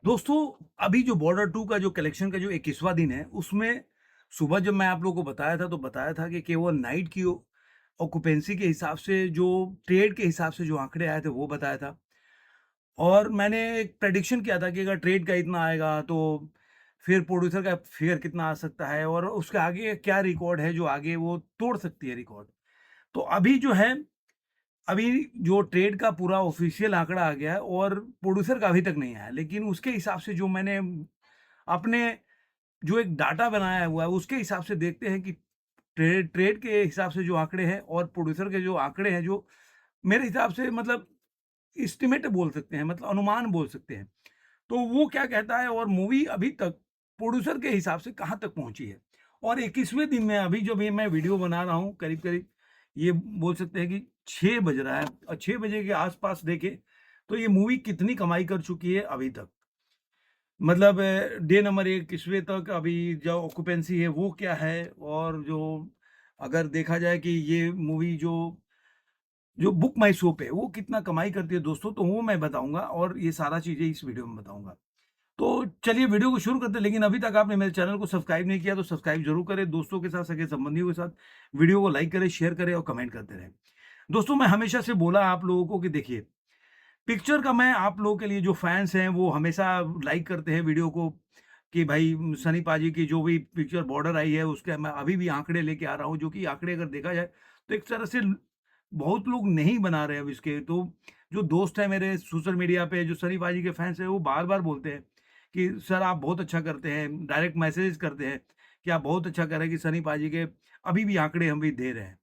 दोस्तों, अभी जो बॉर्डर 2 का जो कलेक्शन का जो 21वां दिन है, उसमें सुबह जब मैं आप लोगों को बताया था, तो बताया था कि केवल नाइट की ऑक्यूपेंसी के हिसाब से जो ट्रेड के हिसाब से जो आंकड़े आए थे, वो बताया था। और मैंने एक प्रेडिक्शन किया था कि अगर ट्रेड का इतना आएगा, तो फिर प्रोड्यूसर का फिगर कितना आ सकता है और उसके आगे क्या रिकॉर्ड है, जो आगे वो तोड़ सकती है रिकॉर्ड। तो अभी जो है, अभी जो ट्रेड का पूरा ऑफिशियल आंकड़ा आ गया है और प्रोड्यूसर का अभी तक नहीं आया, लेकिन उसके हिसाब से जो मैंने अपने जो एक डाटा बनाया हुआ है, उसके हिसाब से देखते हैं कि ट्रेड ट्रेड के हिसाब से जो आंकड़े हैं और प्रोड्यूसर के जो आंकड़े हैं, जो मेरे हिसाब से मतलब एस्टिमेट बोल सकते हैं, मतलब अनुमान बोल सकते हैं। तो वो क्या कहता है और मूवी अभी तक प्रोड्यूसर के हिसाब से कहाँ तक पहुँची है। और 21वें दिन में अभी जो भी मैं वीडियो बना रहा हूँ, करीब-करीब ये बोल सकते हैं कि 6 बज रहा है और 6 बजे के आस-पास देखें, तो ये मूवी कितनी कमाई कर चुकी है अभी तक। मतलब डे नंबर 21वें तक अभी जो ऑक्यूपेंसी है वो क्या है, और जो अगर देखा जाए कि ये मूवी जो जो बुक माई शो पे वो कितना कमाई करती है दोस्तों, तो वो मैं बताऊँगा और ये सारा चीज़ें इस वीडियो में बताऊँगा। तो चलिए वीडियो को शुरू करते हैं, लेकिन अभी तक आपने मेरे चैनल को सब्सक्राइब नहीं किया तो सब्सक्राइब ज़रूर करें, दोस्तों के साथ, सगे-संबंधियों के साथ वीडियो को लाइक करें, शेयर करें और कमेंट करते रहें। दोस्तों, मैं हमेशा से बोला आप लोगों को कि देखिए, पिक्चर का मैं आप लोगों के लिए जो फैन्स हैं वो हमेशा लाइक करते हैं वीडियो को कि भाई सनी पाजी की जो भी पिक्चर बॉर्डर आई है उसके मैं अभी भी आंकड़े लेके आ रहा हूँ, जो कि आंकड़े अगर देखा जाए तो एक तरह से बहुत लोग नहीं बना रहे अब इसके। तो जो दोस्त है मेरे सोशल मीडिया पे, जो सनी पाजी के फैंस है, वो बार बार बोलते हैं कि सर आप बहुत अच्छा करते हैं, डायरेक्ट मैसेज करते हैं कि आप बहुत अच्छा कर रहे हैं कि सनी पाजी के अभी भी आंकड़े हम भी दे रहे हैं।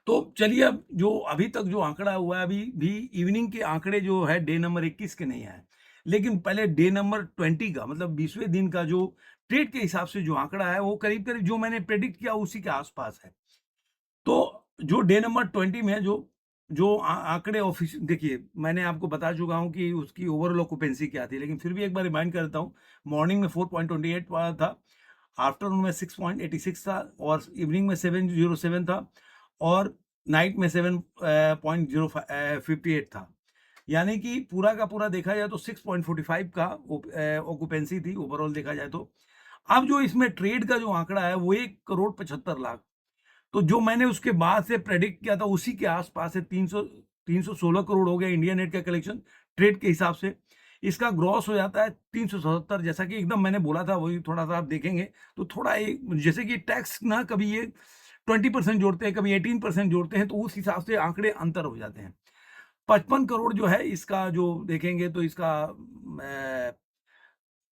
तो चलिए, अब जो अभी तक जो आंकड़ा हुआ है, अभी भी इवनिंग के आंकड़े जो है डे नंबर 21 के नहीं आए। लेकिन पहले डे नंबर 20 का, मतलब 20वें दिन का जो ट्रेड के हिसाब से जो आंकड़ा है, वो करीब-करीब जो मैंने प्रेडिक्ट किया उसी के आस-पास है। तो जो डे नंबर 20 में जो जो आंकड़े ऑफिस देखिए, मैंने आपको बता चुका हूँ कि उसकी ओवरऑल ऑक्यूपेंसी क्या थी, लेकिन फिर भी एक बार रिमाइंड कर देता हूँ। मॉर्निंग में 4.28 वाला था, आफ्टरनून में 6.86 था और इवनिंग में 707 था और नाइट में 7.58 था। यानी कि पूरा का पूरा देखा जाए तो 6.45 का ऑक्यूपेंसी थी ओवरऑल देखा जाए तो। अब जो इसमें ट्रेड का जो आंकड़ा है वो 1 करोड़ 75 लाख। तो जो मैंने उसके बाद से प्रेडिक्ट किया था उसी के आस-पास है। 316 करोड़ हो गया इंडिया नेट का कलेक्शन ट्रेड के हिसाब से। इसका ग्रॉस हो जाता है 377, जैसा कि एकदम मैंने बोला था, वही थोड़ा-सा आप देखेंगे तो थोड़ा जैसे कि टैक्स ना कभी ये 20% जोड़ते हैं, कभी 18% जोड़ते हैं, तो उस हिसाब से आंकड़े अंतर हो जाते हैं। 55 करोड़ जो है इसका जो देखेंगे तो इसका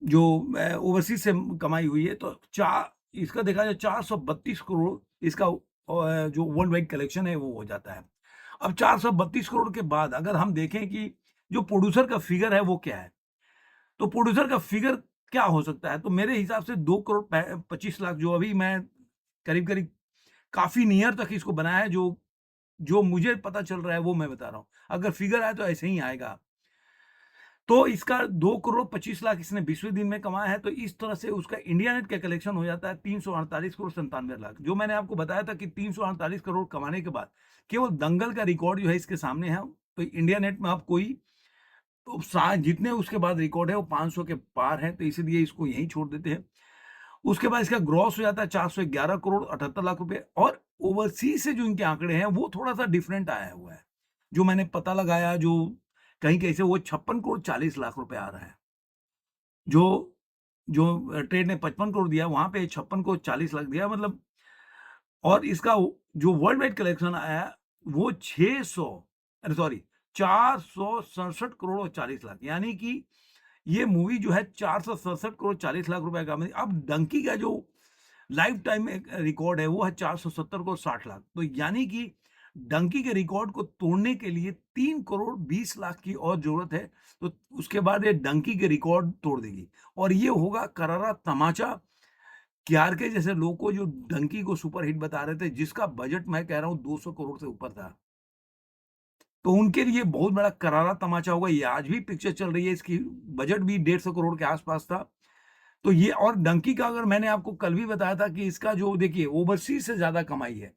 जो ओवरसीज़ से कमाई हुई है, तो चा इसका देखा जाए 432 करोड़ इसका जो वर्ल्ड वाइड कलेक्शन है वो हो जाता है। अब 432 करोड़ के बाद अगर हम देखें कि जो प्रोड्यूसर का फिगर है वो क्या है? तो प्रोड्यूसर का फिगर क्या हो सकता है? तो मेरे हिसाब से 2 करोड़ 25 लाख, जो अभी मैं करीब-करीब काफ़ी नियर तक इसको बनाया है, जो जो मुझे पता चल रहा है वो मैं बता रहा हूँ। अगर फिगर आए तो ऐसे ही आएगा। तो इसका 2 करोड़ 25 लाख इसने 20वें दिन में कमाया है, तो इस तरह से उसका इंडिया नेट का कलेक्शन हो जाता है 348 करोड़ 97 लाख। जो मैंने आपको बताया था कि 348 करोड़ कमाने के बाद केवल दंगल का रिकॉर्ड जो है इसके सामने है। तो इंडिया नेट में अब कोई तो सा जितने उसके बाद रिकॉर्ड है वो 500 के पार हैं, तो इसीलिए इसको यहीं छोड़ देते हैं। उसके बाद इसका ग्रॉस हो जाता है 411 करोड़ 78 लाख रुपए, और ओवरसीज़ से जो इनके आंकड़े हैं वो थोड़ा-सा डिफरेंट आया हुआ है। जो मैंने पता लगाया, जो कहीं-कहीं से वो 56 करोड़ 40 लाख रुपए आ रहा है। जो जो ट्रेड ने 55 करोड़ दिया, वहाँ पे 56 करोड़ 40 लाख दिया, मतलब। और इसका जो वर्ल्ड वाइड कलेक्शन आया वो 600, अरे सॉरी, 467 करोड़ और 40 लाख, यानी कि ये मूवी जो है 467 करोड़ 40 लाख रुपए का अब डंकी का जो लाइफ टाइम एक रिकॉर्ड है वो है 470 करोड़ 60 लाख। तो यानी कि डंकी के रिकॉर्ड को तोड़ने के लिए 3 करोड़ 20 लाख की और ज़रूरत है। तो उसके बाद ये डंकी के रिकॉर्ड तोड़ देगी और ये होगा करारा तमाचा केआरके जैसे लोग को, जो डंकी को सुपर हिट बता रहे थे, जिसका बजट मैं कह रहा हूँ 200 करोड़ से ऊपर था। तो उनके लिए बहुत बड़ा करारा तमाचा होगा। ये आज भी पिक्चर चल रही है, इसकी बजट भी 150 करोड़ के आस-पास था। तो ये, और डंकी का अगर मैंने आपको कल भी बताया था कि इसका जो देखिए ओवरसीज़ से ज़्यादा कमाई है।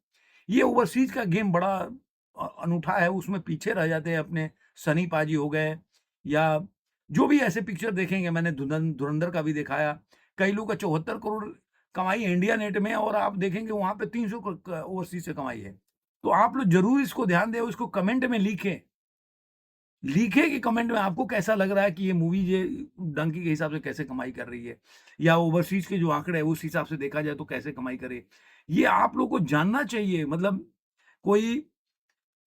ये ओवरसीज़ का गेम बड़ा अनूठा है, उसमें पीछे रह जाते हैं अपने सनी पाजी हो गए या जो भी ऐसे पिक्चर देखेंगे, मैंने धुरंधर का भी दिखाया, कई लोग का 74 करोड़ कमाई है इंडिया नेट में और आप देखेंगे वहाँ पे 300 क ओवरसीज़ से कमाई है। तो आप लोग ज़रूर इसको ध्यान दें, उसको कमेंट में लिखें। लिखें कि कमेंट में आपको कैसा लग रहा है कि ये मूवी ये डंकी के हिसाब से कैसे कमाई कर रही है या ओवरसीज़ के जो आंकड़े हैं उस हिसाब से देखा जाए तो कैसे कमाई करे। ये आप लोग को जानना चाहिए मतलब कोई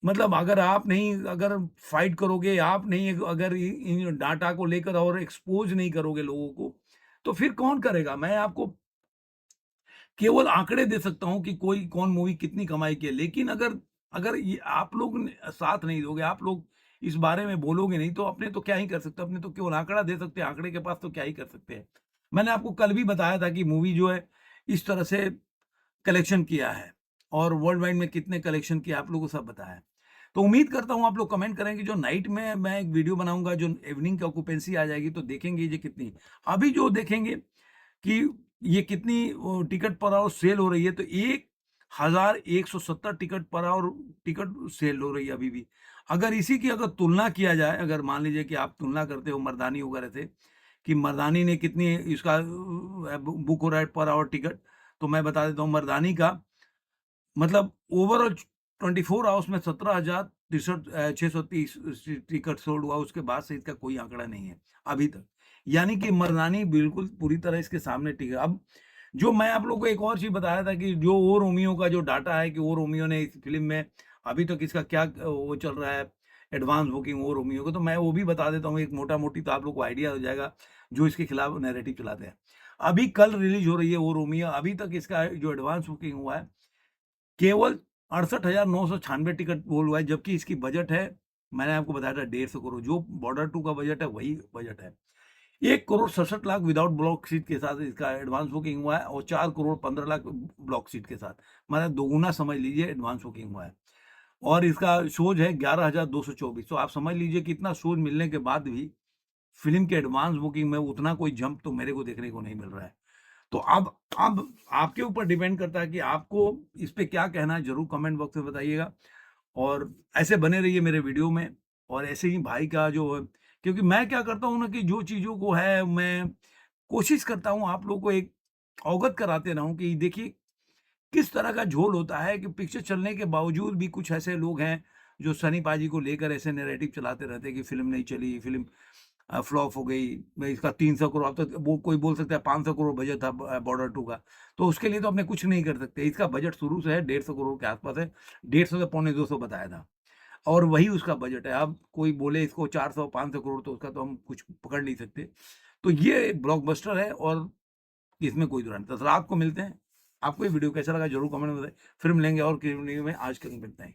मतलब अगर फाइट करोगे, आप नहीं अगर इ इन डाटा को लेकर और एक्सपोज़ नहीं करोगे लोगों को, तो फिर कौन करेगा? मैं आपको केवल आंकड़े दे सकता हूँ कि कोई कौन मूवी कितनी कमाई की है। लेकिन अगर अगर ये आप लोग न साथ नहीं दोगे, आप लोग इस बारे में बोलोगे नहीं, तो अपने तो क्या ही कर सकते हैं, अपने तो केवल आंकड़ा दे सकते हैं, आंकड़े के पास तो क्या ही कर सकते हैं। मैंने आपको कल भी बताया था कि मूवी जो है, इस तरह से कलेक्शन किया है और वर्ल्ड वाइड में कितने कलेक्शन किया, आप लोगों को सब बताया है। तो उम्मीद करता हूँ आप लोग कमेंट करेंगे, जो नाइट में मैं एक वीडियो बनाऊँगा, जो इवनिंग की ऑक्यूपेंसी आ जाएगी, तो देखेंगे ये कितनी। अभी जो देखेंगे कि ये कितनी टिकट पर आवर सेल हो रही है, तो 1170 ticket per hour ticket cell हो रही है अभी भी। अगर इसी की अगर तुलना किया जाए, अगर मान लीजिए कि आप तुलना करते हो मर्दानी वगैरह से, कि मर्दानी ने कितनी इसका बुक हो रहा है पर आवर टिकट, तो मैं बता देता हूँ मर्दानी का मतलब ओवरऑल 24 आवर्स में 17,630 टिकट सोल्ड हुआ, उसके बाद से इसका कोई आंकड़ा नहीं है, अभी तक। यानी कि मर्दानी बिल्कुल पूरी तरह इसके सामने टिका। अब जो मैं आप लोगों को एक और चीज़ बताया था कि जो ओ रोमियो का जो डाटा है कि ओ रोमियो ने इस फ़िल्म में अभी तक इसका क्या वो चल रहा है, एडवांस बुकिंग ओ रोमियो का, तो मैं वो भी बता देता हूँ एक मोटा-मोटी, तो आप लोग को आइडिया हो जाएगा, जो इसके खिलाफ नैरेटिव चलाते हैं। अभी कल रिलीज़ हो रही है ओ रोमियो, अभी तक इसका जो एडवांस बुकिंग हुआ है केवल 68,996 टिकट बोल हुआ है, जबकि इसकी बजट है, मैंने आपको बताया था 150 करोड़, जो बॉर्डर 2 का बजट है, वही बजट है। 1 crore 67 lakh without block seat के साथ इसका एडवांस बुकिंग हुआ है और 4 करोड़ 15 लाख ब्लॉक सीट के साथ। मतलब दोगुना समझ लीजिए एडवांस बुकिंग हुआ है और इसका शोज़ है 11,224, तो आप समझ लीजिए कि इतना शोज़ मिलने के बाद भी फ़िल्म के एडवांस बुकिंग में उतना कोई जंप तो मेरे को देखने को नहीं मिल रहा है। तो अब आपके ऊपर डिपेंड करता है कि आपको इस पे क्या कहना है, ज़रूर कमेंट बॉक्स में बताइएगा और ऐसे बने रहिए मेरे वीडियो में और ऐसे ही भाई का जो है, क्योंकि मैं क्या करता हूँ ना कि जो चीज़ों को है मैं कोशिश करता हूँ आप लोगों को एक अवगत कराते रहूँ कि देखिए किस तरह का झोल होता है कि पिक्चर चलने के बावजूद भी कुछ ऐसे लोग हैं जो सनी पाजी को लेकर ऐसे नैरेटिव चलाते रहते हैं कि फ़िल्म नहीं चली, फ़िल्म फ्लॉप हो गई, मैं इसका 300 करोड़, अब तो वो कोई बोल सकता है 500 करोड़ बजट था बॉर्डर 2 का, तो उसके लिए तो अपने कुछ नहीं कर सकते। इसका बजट शुरू से है 150 करोड़ के आसपास है, 150 से पौने 200 बताया था और वही उसका बजट है। अब कोई बोले इसको 400-500 करोड़, तो उसका तो हम कुछ पकड़ नहीं सकते। तो ये ब्लॉकबस्टर है और इसमें कोई दुराय नहीं। तो रात को मिलते हैं। आपको ये वीडियो कैसा लगा ज़रूर कमेंट में बताएँ। फिर मिलेंगे और किसी वीडियो में, आज के लिए मिलते हैं।